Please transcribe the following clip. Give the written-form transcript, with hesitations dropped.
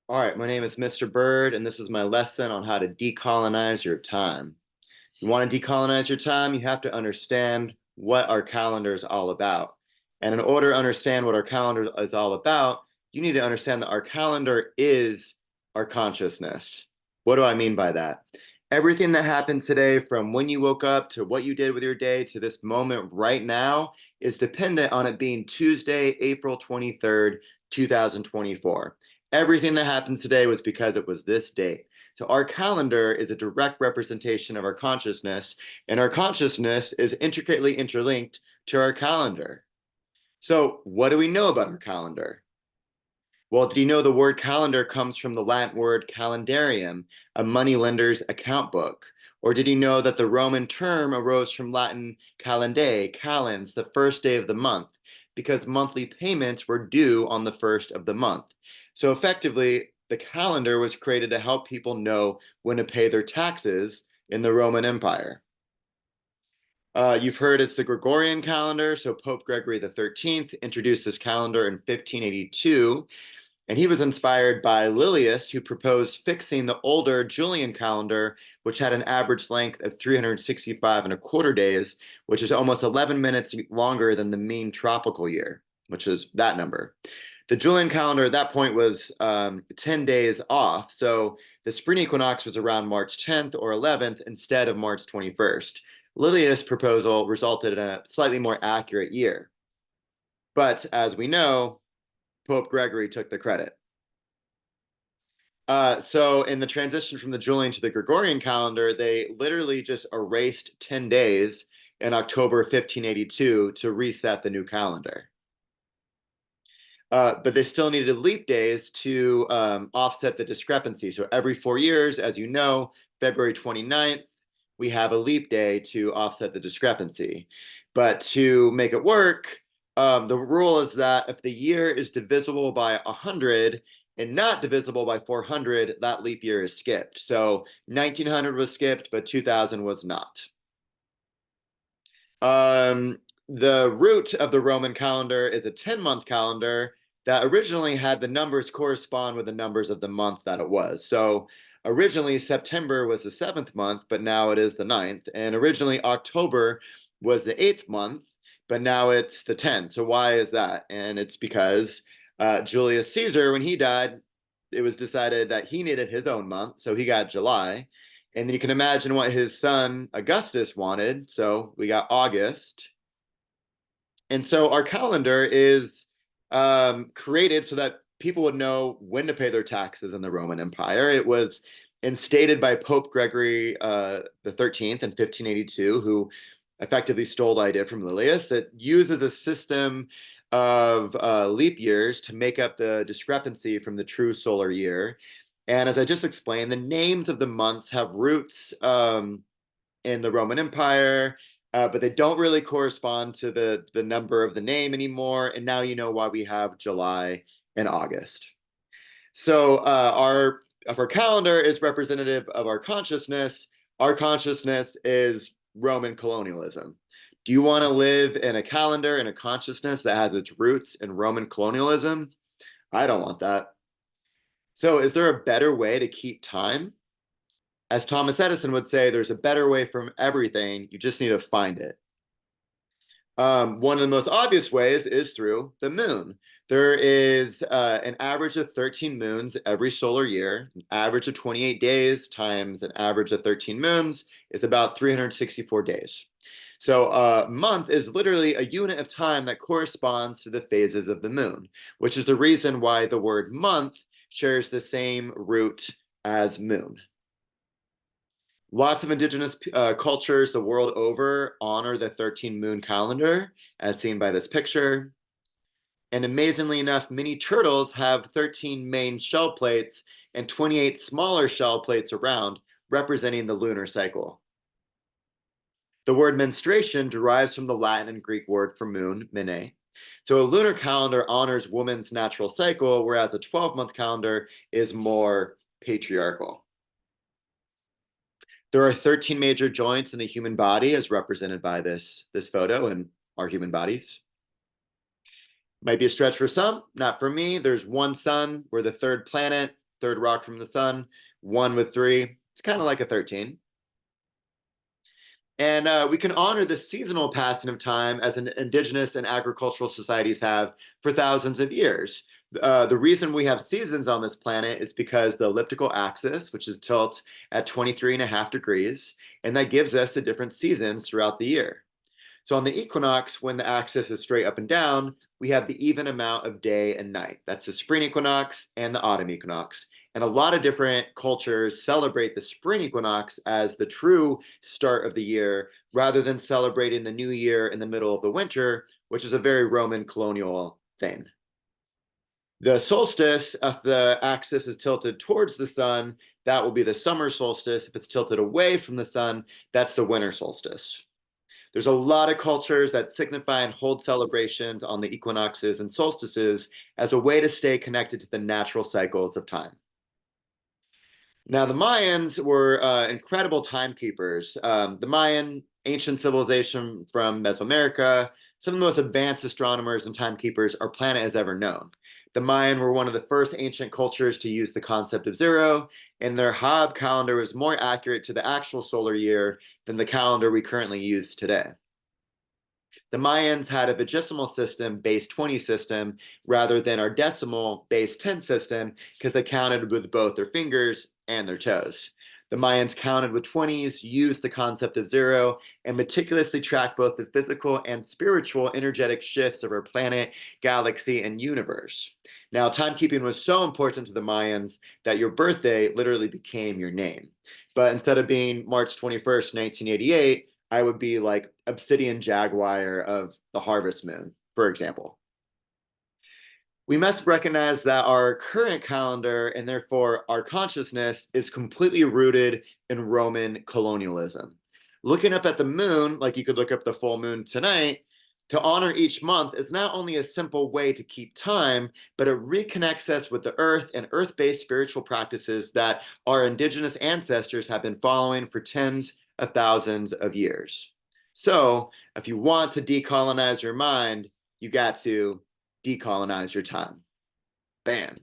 All right, my name is Mr. Bird, and this is my lesson on how to decolonize your time. If you want to decolonize your time, you have to understand what our calendar is all about. And in order to understand what our calendar is all about, you need to understand that our calendar is our consciousness. What do I mean by that? Everything that happened today, from when you woke up to what you did with your day to this moment right now, is dependent on it being Tuesday, April 23rd, 2024. Everything that happened today was because it was this date. So our calendar is a direct representation of our consciousness, and our consciousness is intricately interlinked to our calendar. So what do we know about our calendar? Well, did you know the word calendar comes from the Latin word calendarium, a moneylender's account book? Or did you know that the Roman term arose from Latin calendae, calends, the first day of the month, because monthly payments were due on the first of the month? So effectively, the calendar was created to help people know when to pay their taxes in the Roman Empire. You've heard it's the Gregorian calendar. So Pope Gregory the 13th introduced this calendar in 1582. And he was inspired by Lilius, who proposed fixing the older Julian calendar, which had an average length of 365 and a quarter days, which is almost 11 minutes longer than the mean tropical year, which is that number. The Julian calendar at that point was 10 days off. So the spring equinox was around March 10th or 11th instead of March 21st. Lilius' proposal resulted in a slightly more accurate year. But as we know, Pope Gregory took the credit. So in the transition from the Julian to the Gregorian calendar, they literally just erased 10 days in October 1582 to reset the new calendar. But they still needed leap days to offset the discrepancy. So every 4 years, as you know, February 29th, we have a leap day to offset the discrepancy. But to make it work, the rule is that if the year is divisible by 100 and not divisible by 400, that leap year is skipped. So 1900 was skipped, but 2000 was not. The root of the Roman calendar is a 10-month calendar that originally had the numbers correspond with the numbers of the month that it was. So originally September was the 7th month, but now it is the 9th. And originally October was the 8th month, but now it's the 10th. So why is that? And it's because Julius Caesar, when he died, it was decided that he needed his own month. So he got July. And then you can imagine what his son Augustus wanted. So we got August. And so our calendar is created so that people would know when to pay their taxes in the Roman Empire. It was instated by Pope Gregory the 13th in 1582, who effectively stole the idea from Lilius. It uses a system of leap years to make up the discrepancy from the true solar year. And as I just explained, the names of the months have roots in the Roman Empire, but they don't really correspond to the number of the name anymore. And now you know why we have July and August. So if our calendar is representative of our consciousness is Roman colonialism. Do you want to live in a calendar and a consciousness that has its roots in Roman colonialism? I don't want that. So is there a better way to keep time? As Thomas Edison would say, there's a better way from everything. You just need to find it. One of the most obvious ways is through the moon. There is an average of 13 moons every solar year. An average of 28 days times an average of 13 moons is about 364 days. So a month is literally a unit of time that corresponds to the phases of the moon, which is the reason why the word month shares the same root as moon. Lots of indigenous cultures the world over honor the 13 moon calendar, as seen by this picture. And amazingly enough, many turtles have 13 main shell plates and 28 smaller shell plates around, representing the lunar cycle. The word menstruation derives from the Latin and Greek word for moon, mene. So a lunar calendar honors woman's natural cycle, whereas a 12-month calendar is more patriarchal. There are 13 major joints in the human body as represented by this photo and our human bodies. Might be a stretch for some, not for me. There's one sun. We're the third planet. third rock from the sun. 1 with 3, it's kind of like a 13. And we can honor the seasonal passing of time as an indigenous and agricultural societies have for thousands of years. The reason we have seasons on this planet is because the elliptical axis, which is tilt at 23.5 degrees, and that gives us the different seasons throughout the year. So on the equinox, when the axis is straight up and down, we have the even amount of day and night. That's the spring equinox and the autumn equinox. And a lot of different cultures celebrate the spring equinox as the true start of the year, rather than celebrating the new year in the middle of the winter, which is a very Roman colonial thing. The solstice, if the axis is tilted towards the sun, that will be the summer solstice. If it's tilted away from the sun, that's the winter solstice. There's a lot of cultures that signify and hold celebrations on the equinoxes and solstices as a way to stay connected to the natural cycles of time. Now, the Mayans were incredible timekeepers. The Mayan ancient civilization from Mesoamerica, some of the most advanced astronomers and timekeepers our planet has ever known. The Mayan were one of the first ancient cultures to use the concept of zero, and their Hab calendar was more accurate to the actual solar year than the calendar we currently use today. The Mayans had a vigesimal system base 20 system rather than our decimal base 10 system because they counted with both their fingers and their toes. The Mayans counted with 20s, used the concept of zero, and meticulously tracked both the physical and spiritual energetic shifts of our planet, galaxy, and universe. Now, timekeeping was so important to the Mayans that your birthday literally became your name. But instead of being March 21st, 1988, I would be like Obsidian Jaguar of the Harvest Moon, for example. We must recognize that our current calendar and therefore our consciousness is completely rooted in Roman colonialism. Looking up at the moon, like you could look up the full moon tonight, to honor each month is not only a simple way to keep time, but it reconnects us with the earth and earth-based spiritual practices that our indigenous ancestors have been following for tens of thousands of years. So, if you want to decolonize your mind, you got to decolonize your time. Bam.